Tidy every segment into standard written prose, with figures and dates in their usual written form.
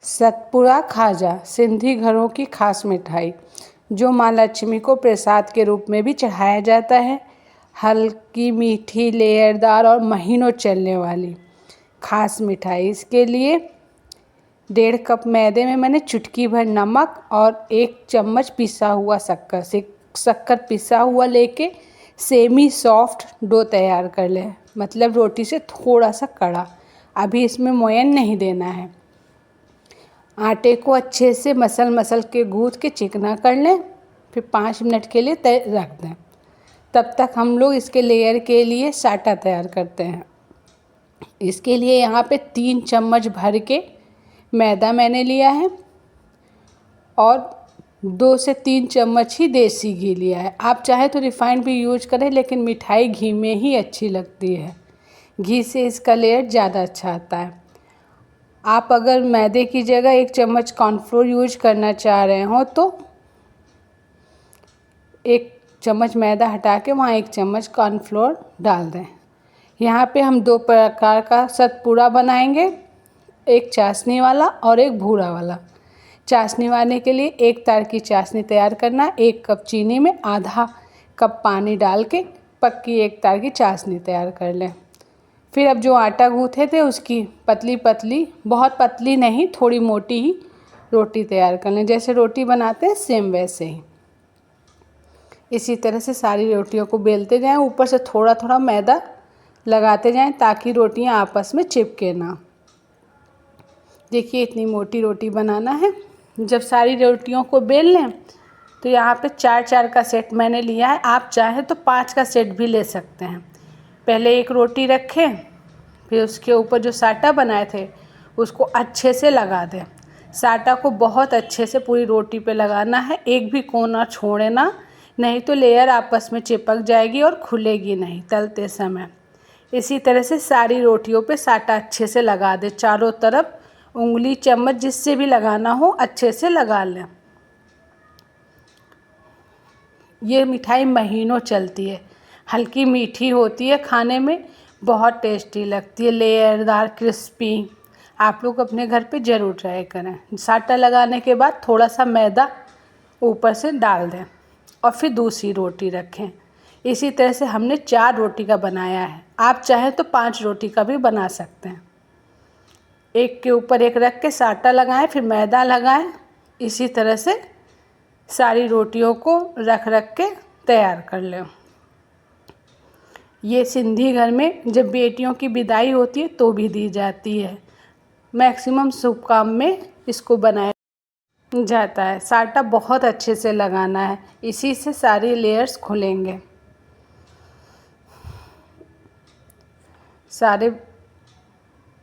सतपुड़ा खाजा सिंधी घरों की खास मिठाई जो माँ लक्ष्मी को प्रसाद के रूप में भी चढ़ाया जाता है। हल्की मीठी लेयरदार और महीनों चलने वाली खास मिठाई। इसके लिए 1.5 कप मैदे में मैंने चुटकी भर नमक और 1 चम्मच पिसा हुआ शक्कर पिसा हुआ लेके सेमी सॉफ्ट डो तैयार कर लें, मतलब रोटी से थोड़ा सा कड़ा। अभी इसमें मोयन नहीं देना है। आटे को अच्छे से मसल के गूँथ के चिकना कर लें, फिर 5 मिनट के लिए रख दें। तब तक हम लोग इसके लेयर के लिए साटा तैयार करते हैं। इसके लिए यहाँ पे 3 चम्मच भर के मैदा मैंने लिया है और 2 से 3 चम्मच ही देसी घी लिया है। आप चाहे तो रिफाइंड भी यूज करें, लेकिन मिठाई घी में ही अच्छी लगती है। घी से इसका लेयर ज़्यादा अच्छा आता है। आप अगर मैदे की जगह 1 चम्मच कॉर्नफ्लोर यूज करना चाह रहे हो तो 1 चम्मच मैदा हटा के वहाँ 1 चम्मच कॉर्नफ्लोर डाल दें। यहाँ पे हम 2 प्रकार का सतपुड़ा बनाएंगे, एक चाशनी वाला और एक भूरा वाला। चाशनी वाले के लिए 1 तार की चाशनी तैयार करना। 1 कप चीनी में आधा कप पानी डाल के पक्की 1 तार की चाशनी तैयार कर लें। फिर अब जो आटा गूँथे थे उसकी पतली पतली, बहुत पतली नहीं, थोड़ी मोटी ही रोटी तैयार कर लें। जैसे रोटी बनाते हैं सेम वैसे ही इसी तरह से सारी रोटियों को बेलते जाएं। ऊपर से थोड़ा थोड़ा मैदा लगाते जाएं ताकि रोटियां आपस में चिपके ना। देखिए इतनी मोटी रोटी बनाना है। जब सारी रोटियों को बेल लें तो यहाँ पे 4-4 का सेट मैंने लिया है। आप चाहे तो 5 का सेट भी ले सकते हैं। पहले एक रोटी रखें, फिर उसके ऊपर जो साटा बनाए थे उसको अच्छे से लगा दें। साटा को बहुत अच्छे से पूरी रोटी पे लगाना है, एक भी कोना छोड़े ना, नहीं तो लेयर आपस में चिपक जाएगी और खुलेगी नहीं तलते समय। इसी तरह से सारी रोटियों पे साटा अच्छे से लगा दें। चारों तरफ उंगली चम्मच जिससे भी लगाना हो अच्छे से लगा लें। ये मिठाई महीनों चलती है, हल्की मीठी होती है, खाने में बहुत टेस्टी लगती है, लेयरदार क्रिस्पी। आप लोग अपने घर पे ज़रूर ट्राई करें। साटा लगाने के बाद थोड़ा सा मैदा ऊपर से डाल दें और फिर दूसरी रोटी रखें। इसी तरह से हमने 4 रोटी का बनाया है। आप चाहें तो 5 रोटी का भी बना सकते हैं। एक के ऊपर एक रख के साटा लगाएं, फिर मैदा लगाएं। इसी तरह से सारी रोटियों को रख के तैयार कर लें। ये सिंधी घर में जब बेटियों की विदाई होती है तो भी दी जाती है। मैक्सिमम शुभ काम में इसको बनाया जाता है। साटा बहुत अच्छे से लगाना है, इसी से सारी लेयर्स खुलेंगे। सारे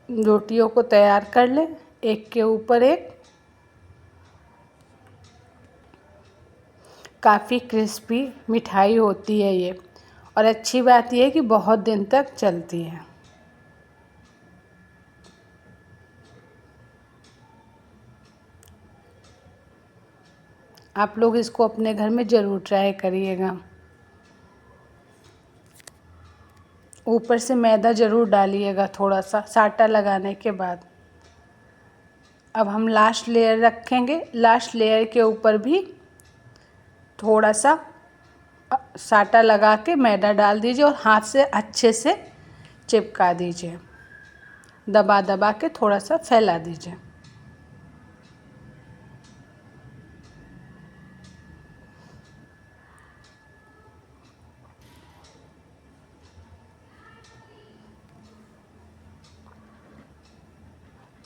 रोटियों को तैयार कर लें, एक के ऊपर एक। काफ़ी क्रिस्पी मिठाई होती है ये, और अच्छी बात यह है कि बहुत दिन तक चलती है। आप लोग इसको अपने घर में ज़रूर ट्राई करिएगा। ऊपर से मैदा ज़रूर डालिएगा थोड़ा सा साटा लगाने के बाद। अब हम लास्ट लेयर रखेंगे। लास्ट लेयर के ऊपर भी थोड़ा सा साटा लगा के मैदा डाल दीजिए और हाथ से अच्छे से चिपका दीजिए। दबा दबा के थोड़ा सा फैला दीजिए।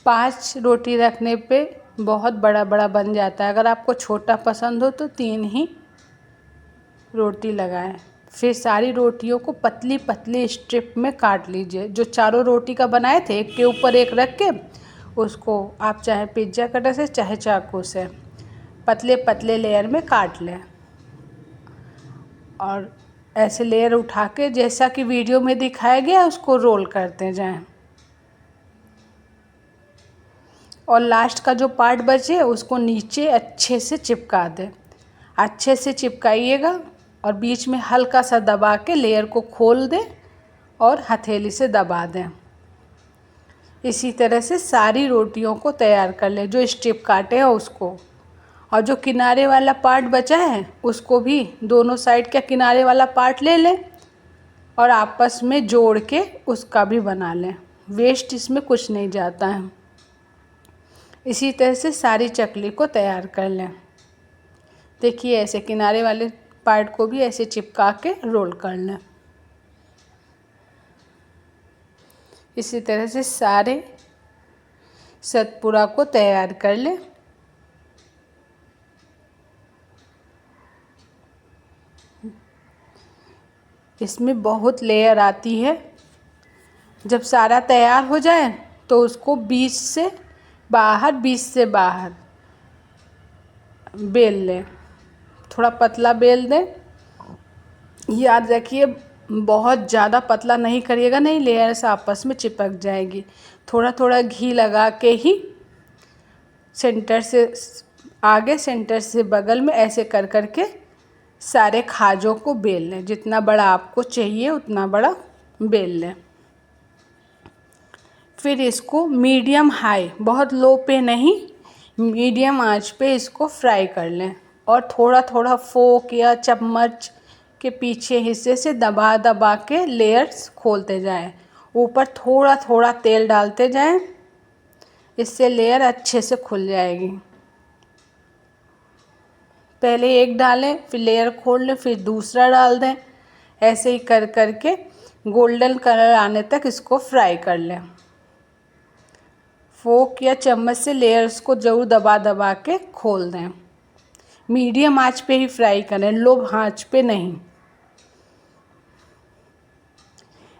पाँच रोटी रखने पे बहुत बड़ा बड़ा बन जाता है। अगर आपको छोटा पसंद हो तो 3 ही रोटी लगाएं। फिर सारी रोटियों को पतली पतली स्ट्रिप में काट लीजिए। जो चारों रोटी का बनाए थे एक के ऊपर एक रख के उसको आप चाहे पिज्ज़ा कटर से चाहे चाकू से पतले पतले लेयर में काट लें और ऐसे लेयर उठा के जैसा कि वीडियो में दिखाया गया उसको रोल करते जाएं। और लास्ट का जो पार्ट बचे उसको नीचे अच्छे से चिपका दें। अच्छे से चिपकाइएगा और बीच में हल्का सा दबा के लेयर को खोल दें और हथेली से दबा दें। इसी तरह से सारी रोटियों को तैयार कर लें, जो स्ट्रिप काटे हैं उसको। और जो किनारे वाला पार्ट बचा है उसको भी दोनों साइड का किनारे वाला पार्ट ले लें और आपस में जोड़ के उसका भी बना लें। वेस्ट इसमें कुछ नहीं जाता है। इसी तरह से सारी चकली को तैयार कर लें। देखिए ऐसे किनारे वाले पार्ट को भी ऐसे चिपका के रोल कर लें। इसी तरह से सारे सतपुड़ा को तैयार कर लें। इसमें बहुत लेयर आती है। जब सारा तैयार हो जाए तो उसको बीच से बाहर बेल लें। थोड़ा पतला बेल दें। याद रखिए बहुत ज़्यादा पतला नहीं करिएगा, नहीं लेयर्स आपस में चिपक जाएगी। थोड़ा थोड़ा घी लगा के ही सेंटर से आगे सेंटर से बगल में ऐसे कर कर के सारे खाजों को बेल लें। जितना बड़ा आपको चाहिए उतना बड़ा बेल लें। फिर इसको मीडियम हाई, बहुत लो पे नहीं, मीडियम आंच पे इसको फ्राई कर लें। और थोड़ा थोड़ा फोक या चम्मच के पीछे हिस्से से दबा दबा के लेयर्स खोलते जाएं। ऊपर थोड़ा थोड़ा तेल डालते जाएं, इससे लेयर अच्छे से खुल जाएगी। पहले एक डालें, फिर लेयर खोल लें, फिर दूसरा डाल दें। ऐसे ही कर कर के गोल्डन कलर आने तक इसको फ्राई कर लें। फोक या चम्मच से लेयर्स को ज़रूर दबा दबा के खोल दें। मीडियम आंच पे ही फ्राई करें, लो आंच पे नहीं।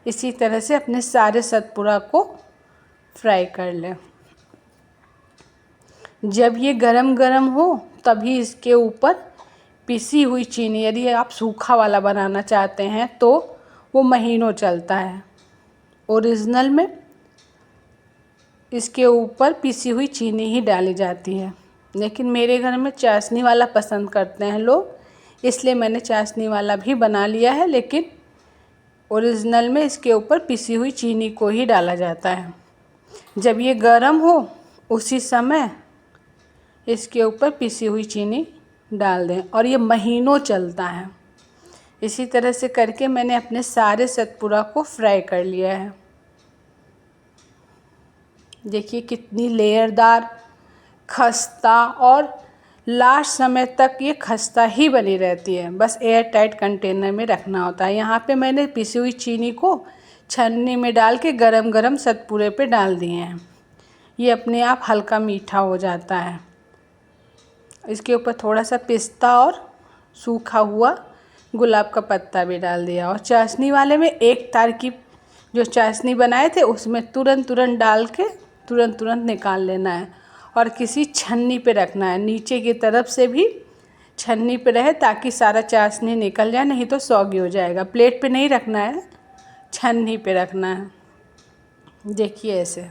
इसी तरह से अपने सारे सतपुड़ा को फ्राई कर लें। जब ये गरम गरम हो तभी इसके ऊपर पिसी हुई चीनी, यदि आप सूखा वाला बनाना चाहते हैं तो वो महीनों चलता है। ओरिजिनल में इसके ऊपर पिसी हुई चीनी ही डाली जाती है, लेकिन मेरे घर में चाशनी वाला पसंद करते हैं लोग, इसलिए मैंने चाशनी वाला भी बना लिया है। लेकिन ओरिजिनल में इसके ऊपर पिसी हुई चीनी को ही डाला जाता है। जब ये गर्म हो उसी समय इसके ऊपर पिसी हुई चीनी डाल दें और ये महीनों चलता है। इसी तरह से करके मैंने अपने सारे सतपुड़ा को फ्राई कर लिया है। देखिए कितनी लेयरदार, खस्ता, और लास्ट समय तक ये खस्ता ही बनी रहती है। बस एयर टाइट कंटेनर में रखना होता है। यहाँ पे मैंने पिसी हुई चीनी को छन्नी में डाल के गरम गरम सतपुड़े पे डाल दिए हैं। ये अपने आप हल्का मीठा हो जाता है। इसके ऊपर थोड़ा सा पिस्ता और सूखा हुआ गुलाब का पत्ता भी डाल दिया। और चाशनी वाले में एक तार की जो चाशनी बनाए थे उसमें तुरंत डाल के तुरंत निकाल लेना है और किसी छन्नी पे रखना है। नीचे की तरफ से भी छन्नी पे रहे ताकि सारा चाशनी निकल जाए, नहीं तो सौगी हो जाएगा। प्लेट पे नहीं रखना है, छन्नी पे रखना है। देखिए ऐसे।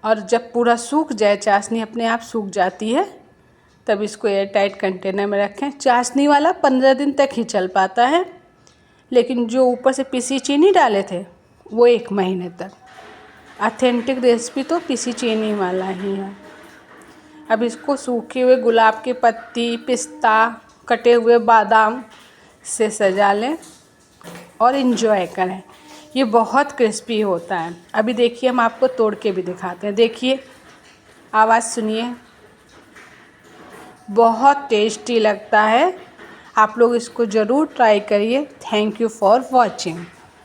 और जब पूरा सूख जाए, चाशनी अपने आप सूख जाती है, तब इसको एयर टाइट कंटेनर में रखें। चाशनी वाला 15 दिन तक ही चल पाता है, लेकिन जो ऊपर से पिसी चीनी डाले थे वो 1 महीने तक। ऑथेंटिक रेसिपी तो पिसी चीनी वाला ही है। अब इसको सूखे हुए गुलाब की पत्ती, पिस्ता, कटे हुए बादाम से सजा लें और इन्जॉय करें। ये बहुत क्रिस्पी होता है। अभी देखिए हम आपको तोड़ के भी दिखाते हैं। देखिए, आवाज़ सुनिए, बहुत टेस्टी लगता है। आप लोग इसको ज़रूर ट्राई करिए। Thank you for watching.